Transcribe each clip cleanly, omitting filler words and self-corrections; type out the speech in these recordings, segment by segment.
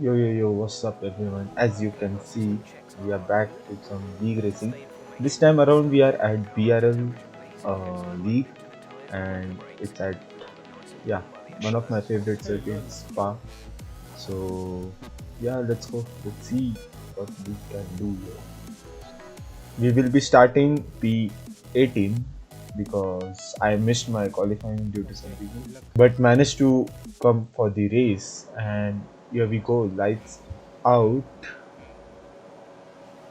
Yo, what's up everyone? As you can see, we are back with some league racing. This time around, we are at BRL League, and it's at, yeah, one of my favorite circuits, Spa. So, yeah, let's go. Let's see what we can do here. We will be starting P18 because I missed my qualifying due to some reason, but managed to come for the race. And here we go, lights out,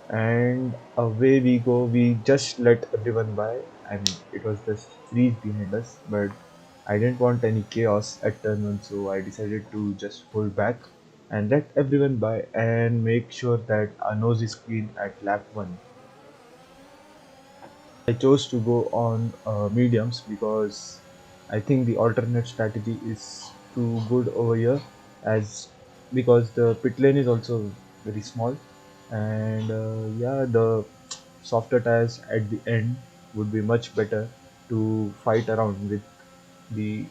and away we go. We just let everyone by. I mean, it was just freeze behind us, but I didn't want any chaos at turn one, so I decided to just hold back and let everyone by and make sure that our nose is clean at lap 1. I chose to go on mediums because I think the alternate strategy is too good over here, as because the pit lane is also very small, and yeah, the softer tires at the end would be much better to fight around with the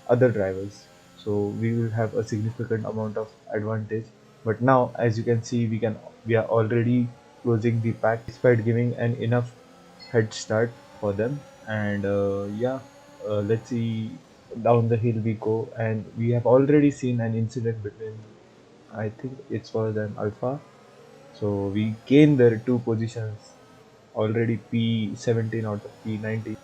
other drivers. So we will have a significant amount of advantage. But now, as you can see, we are already closing the pack despite giving an enough head start for them. And yeah, let's see, down the hill we go, and we have already seen an incident between, I think it's was an alpha. So we gained their two positions already, P17 out of P19.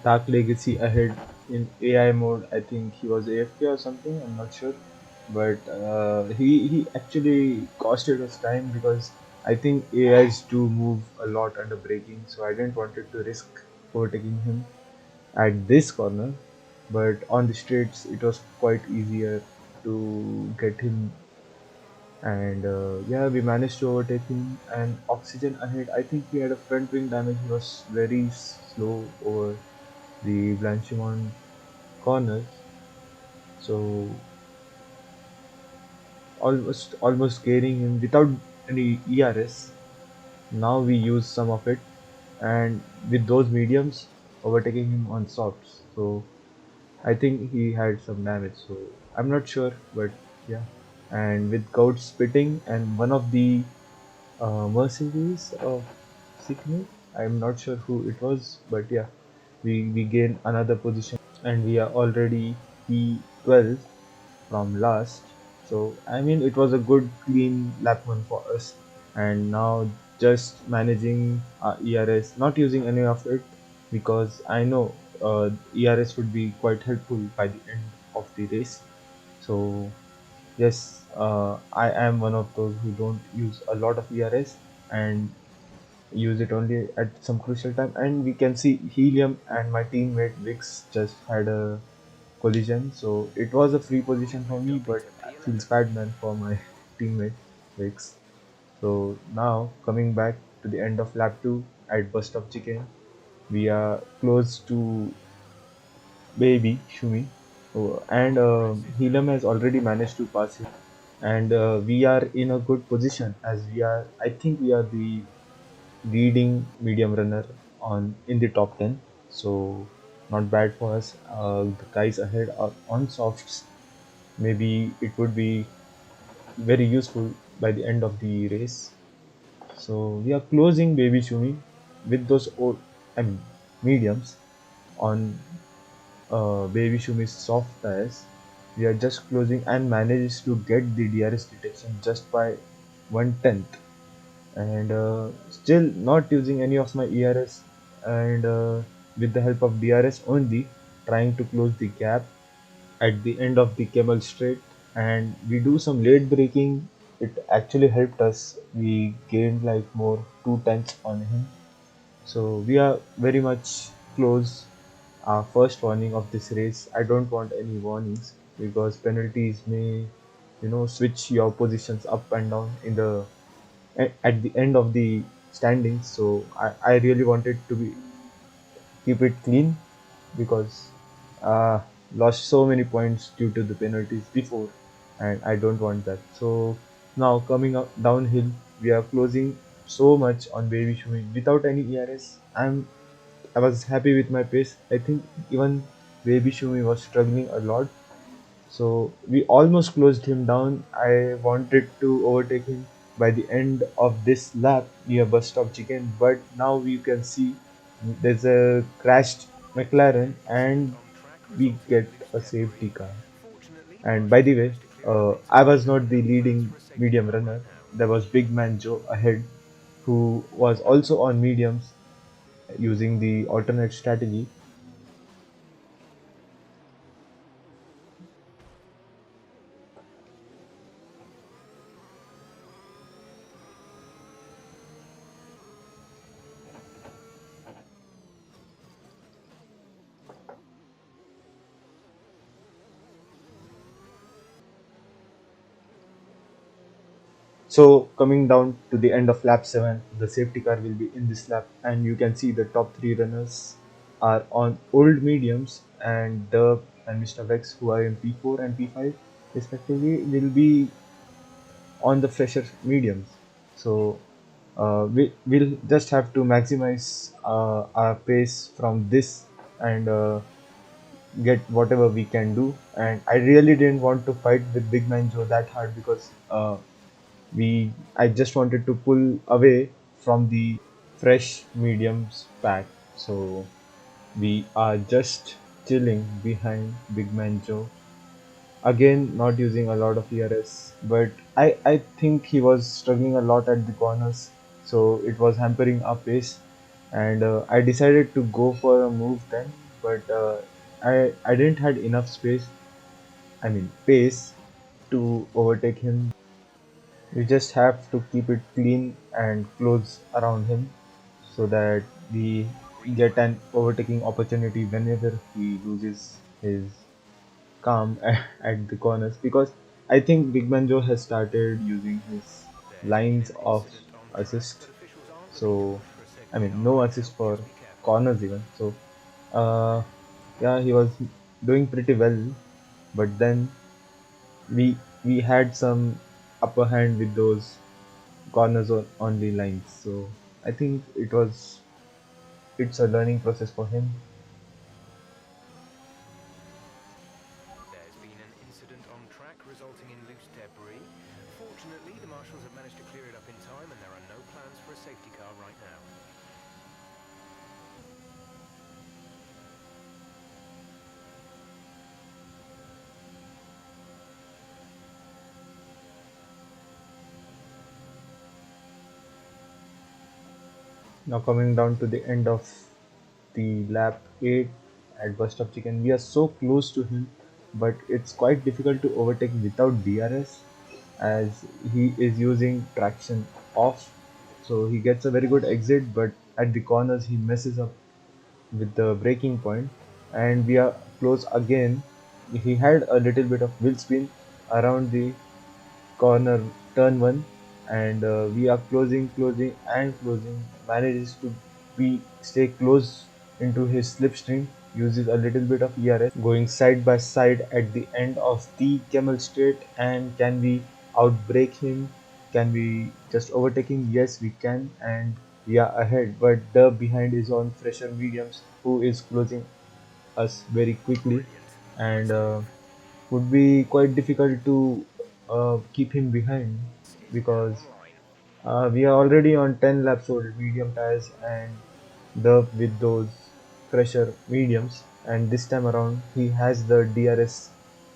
Dark Legacy ahead in AI mode. I think he was AFK or something. I'm not sure, but he actually costed us time because I think AIs do move a lot under braking, so I didn't wanted to risk overtaking him at this corner. But on the straights, it was quite easier to get him, and yeah, we managed to overtake him. And Oxygen ahead, I think he had a front wing damage. He was very slow over the Blanchimont corners, so almost carrying him without any ERS. Now we use some of it, and with those mediums, overtaking him on softs. So I think he had some damage. So I'm not sure, but yeah. And with Gout spitting and one of the Mercenaries of Signal, I'm not sure who it was, but yeah, we gain another position, and we are already P12 from last. So I mean, it was a good clean lap one for us, and now just managing ERS, not using any of it because I know ERS would be quite helpful by the end of the race. So yes, I am one of those who don't use a lot of ERS and use it only at some crucial time. And we can see Helium and my teammate Vix just had a collision, so it was a free position for me, but I feel bad man for my teammate Vix. So now coming back to the end of lap 2 at Bus Stop Chicken, we are close to Baby Shumi. Oh, and Helium has already managed to pass him, and we are in a good position as I think we are the leading medium runner on in the top 10, so not bad for us. The guys ahead are on softs. Maybe it would be very useful by the end of the race. So we are closing Baby Shumi with those old, I mean, mediums on Baby Shumi's soft tires. We are just closing and managed to get the DRS detection just by 1/10, and still not using any of my ERS, and with the help of DRS only trying to close the gap at the end of the cable straight. And we do some late braking. It actually helped us. We gained like more 2 tenths on him, so we are very much close. Our first warning of this race. I don't want any warnings because penalties may, switch your positions up and down in the at the end of the standings. So I really wanted to keep it clean because lost so many points due to the penalties before, and I don't want that. So now coming up downhill, we are closing so much on Baby Shumi without any ERS. I was happy with my pace. I think even Baby Shumi was struggling a lot. So we almost closed him down. I wanted to overtake him by the end of this lap near bus stop chicken, but now we can see there's a crashed McLaren and we get a safety car. And by the way, I was not the leading medium runner. There was Big Man Joe ahead, who was also on mediums using the alternate strategy. So coming down to the end of lap 7, the safety car will be in this lap, and you can see the top three runners are on old mediums, and Dub and Mr. Vex, who are in P4 and P5 respectively, will be on the fresher mediums. So we'll just have to maximize our pace from this and get whatever we can do. And I really didn't want to fight with Big Man Joe that hard because we I just wanted to pull away from the fresh mediums pack. So we are just chilling behind Big Man Joe. Again, not using a lot of ERS, but I think he was struggling a lot at the corners, so it was hampering our pace. And I decided to go for a move then, but I didn't had enough space. I mean pace to overtake him. We just have to keep it clean and close around him so that we get an overtaking opportunity whenever he loses his calm at the corners, because I think Big Banjo has started using his lines of assist. So I mean no assist for corners even. So uh, yeah, he was doing pretty well, but then we had some upper hand with those corners only lines. So I think it's a learning process for him. Now coming down to the end of the lap 8 at Bus Stop Chicken, we are so close to him, but it's quite difficult to overtake without DRS as he is using traction off. So he gets a very good exit, but at the corners he messes up with the braking point, and we are close again. He had a little bit of wheel spin around the corner turn 1, and we are closing and closing, manages to be stay close into his slipstream, uses a little bit of ERS, going side by side at the end of the camel straight. And can we outbrake him? Can we just overtake him? Yes we can, and we are ahead, but the behind is on fresher mediums who is closing us very quickly, and would be quite difficult to keep him behind because we are already on 10 laps old medium tires and the with those fresher mediums, and this time around he has the DRS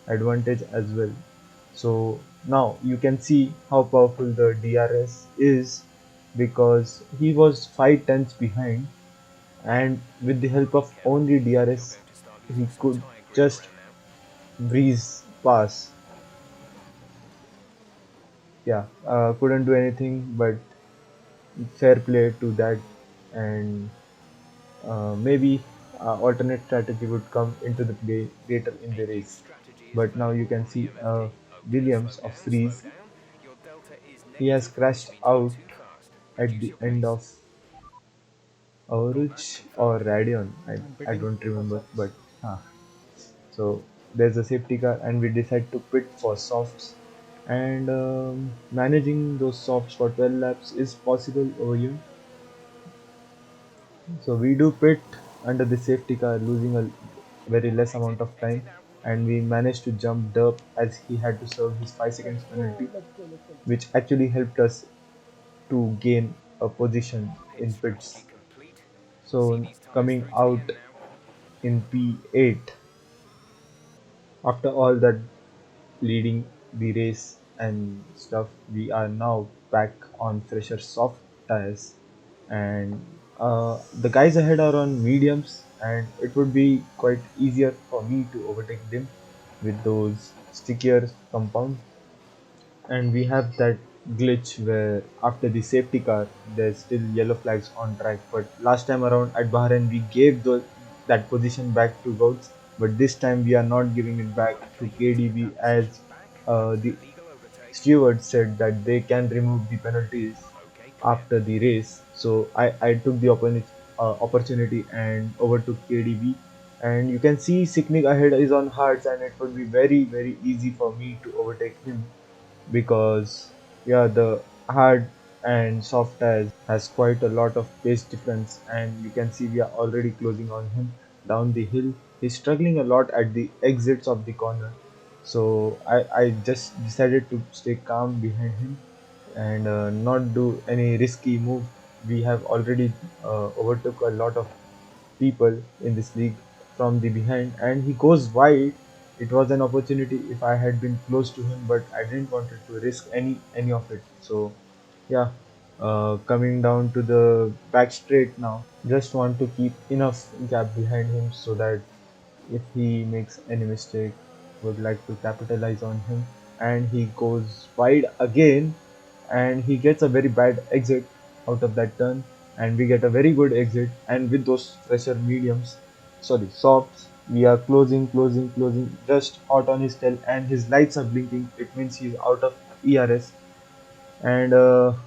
advantage as well. So now you can see how powerful the DRS is, because he was 5 tenths behind, and with the help of only DRS he could just breeze past. Yeah, couldn't do anything but fair play to that. And maybe alternate strategy would come into the play later in the race. But now you can see Williams of Freeze, he has crashed out at the end of Average or Radion, I'm I pitting don't for remember, softs. but so there's a safety car and we decide to pit for softs. And managing those softs for 12 laps is possible over here. So we do pit under the safety car, losing a very less amount of time. and we managed to jump Derp as he had to serve his 5 seconds penalty, Let's go, let's go. which actually helped us to gain a position in pits. So coming out in P8, after all that leading the race and stuff, we are now back on fresher soft tires, and the guys ahead are on mediums, and it would be quite easier for me to overtake them with those stickier compound. And we have that glitch where after the safety car there's still yellow flags on track, but last time around at Bahrain we gave that position back to Goats, but this time we are not giving it back to KDB as the steward said that they can remove the penalties after the race. So I took the opportunity and overtook KDB. And you can see Siknik ahead is on hards, and it would be very easy for me to overtake him because yeah, the hard and soft tires has quite a lot of pace difference, and you can see we are already closing on him down the hill. He's struggling a lot at the exits of the corner, so I just decided to stay calm behind him and not do any risky move. We have already overtook a lot of people in this league from the behind, and he goes wide. It was an opportunity if I had been close to him, but I didn't want to risk any of it. So yeah, coming down to the back straight now. Just want to keep enough gap behind him so that if he makes any mistake, would like to capitalize on him. And he goes wide again, and he gets a very bad exit out of that turn, and we get a very good exit. And with those fresher mediums, sorry, softs, we are closing, just hot on his tail, and his lights are blinking. It means he's out of ERS. And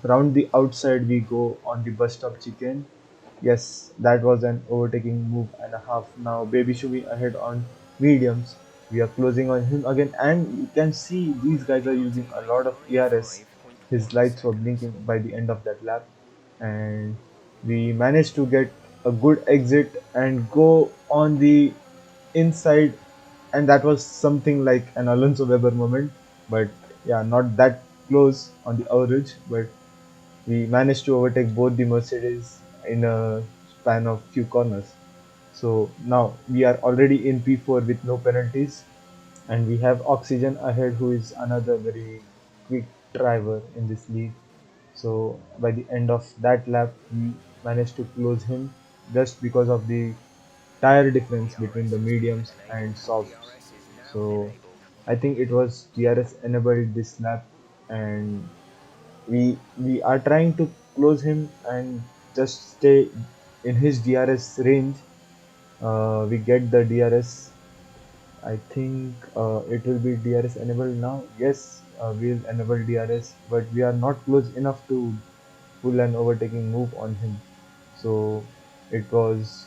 round the outside we go on the bus stop chicken. Yes, that was an overtaking move and a half. Now Baby Shumi ahead on mediums. We are closing on him again, and you can see these guys are using a lot of ERS. His lights were blinking by the end of that lap, and we managed to get a good exit and go on the inside, and that was something like an Alonso Weber moment. But yeah, not that close on the average, but we managed to overtake both the Mercedes in a span of few corners. So now we are already in P4 with no penalties, and we have Oxygen ahead, who is another very quick driver in this league. So by the end of that lap, we managed to close him just because of the tire difference between the mediums and softs. So I think it was DRS enabled this lap, and we are trying to close him and just stay in his DRS range. We get the DRS. I think it will be DRS enabled now. Yes, we'll enable DRS, but we are not close enough to pull an overtaking move on him. So it was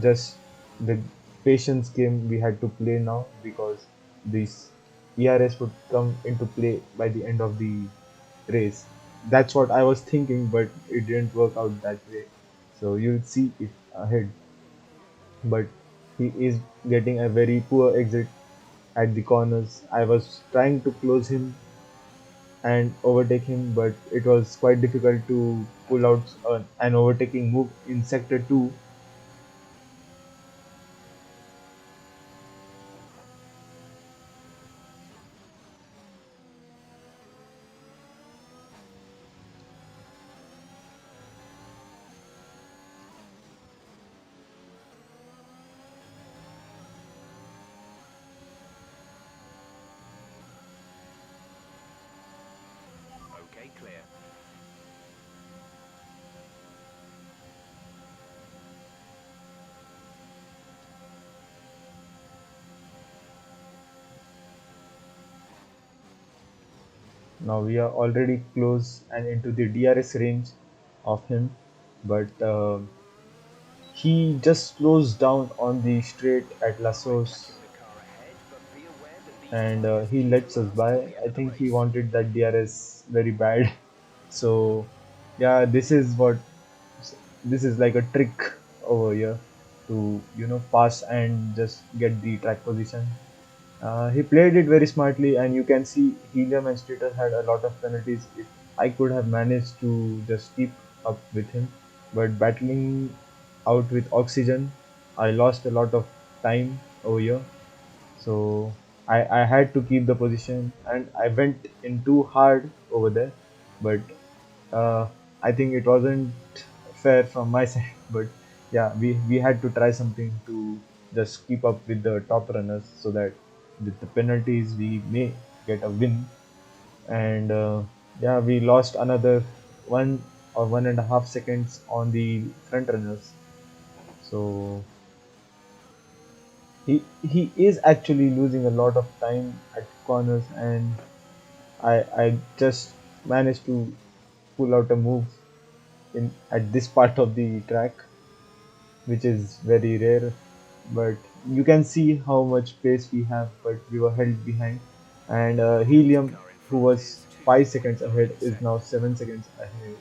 just the patience game we had to play now, because this ERS would come into play by the end of the race. That's what I was thinking, but it didn't work out that way. So you'll see it ahead. But he is getting a very poor exit at the corners. I was trying to close him and overtake him, but it was quite difficult to pull out an overtaking move in sector 2. Now we are already close and into the DRS range of him, but he just slows down on the straight at Lassos, and he lets us by. I think he wanted that DRS very bad. So yeah, this is like a trick over here. to pass and just get the track position. He played it very smartly, and you can see Helium and Streeter had a lot of penalties. If I could have managed to just keep up with him, but battling out with Oxygen, I lost a lot of time over here. So I had to keep the position, and I went in too hard over there. But uh, I think it wasn't fair from my side. But yeah, we had to try something to just keep up with the top runners, so that with the penalties we may get a win. And yeah, we lost another 1 or 1.5 seconds on the front runners. So he is actually losing a lot of time at corners, and I just managed to pull out a move in at this part of the track, which is very rare. But you can see how much pace we have, but we were held behind. And Helium, who was 5 seconds ahead, is now 7 seconds ahead.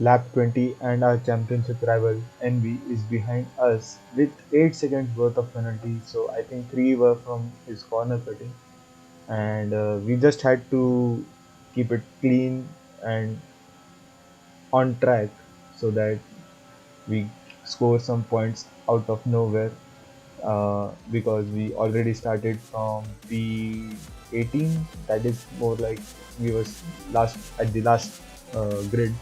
Lap 20, and our championship rival Envy is behind us with 8 seconds worth of penalty. So I think 3 were from his corner cutting, and we just had to keep it clean and on track, so that we score some points out of nowhere, because we already started from P18. That is more like we was last at the last grid.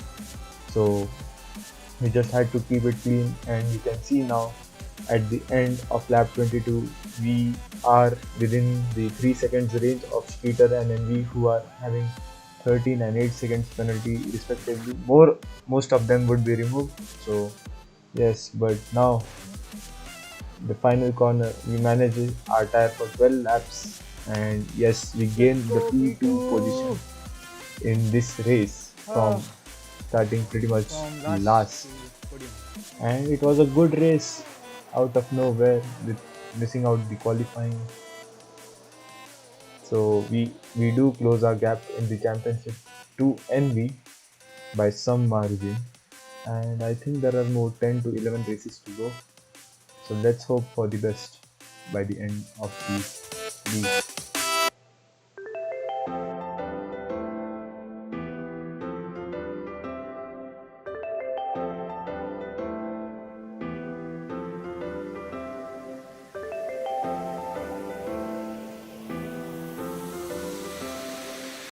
So we just had to keep it clean, and you can see now at the end of lap 22 we are within the 3 seconds range of Skeeter and Envy, who are having 13 and 8 seconds penalty respectively. Most of them would be removed. So yes, but now the final corner we managed our tire for 12 laps, and yes, we Let's gained the go, P2 position P2! in this race Ah, from starting pretty much from last last. to podium. And it was a good race out of nowhere with missing out the qualifying. So we do close our gap in the championship to Envy by some margin, and I think there are more 10 to 11 races to go. So let's hope for the best by the end of the league.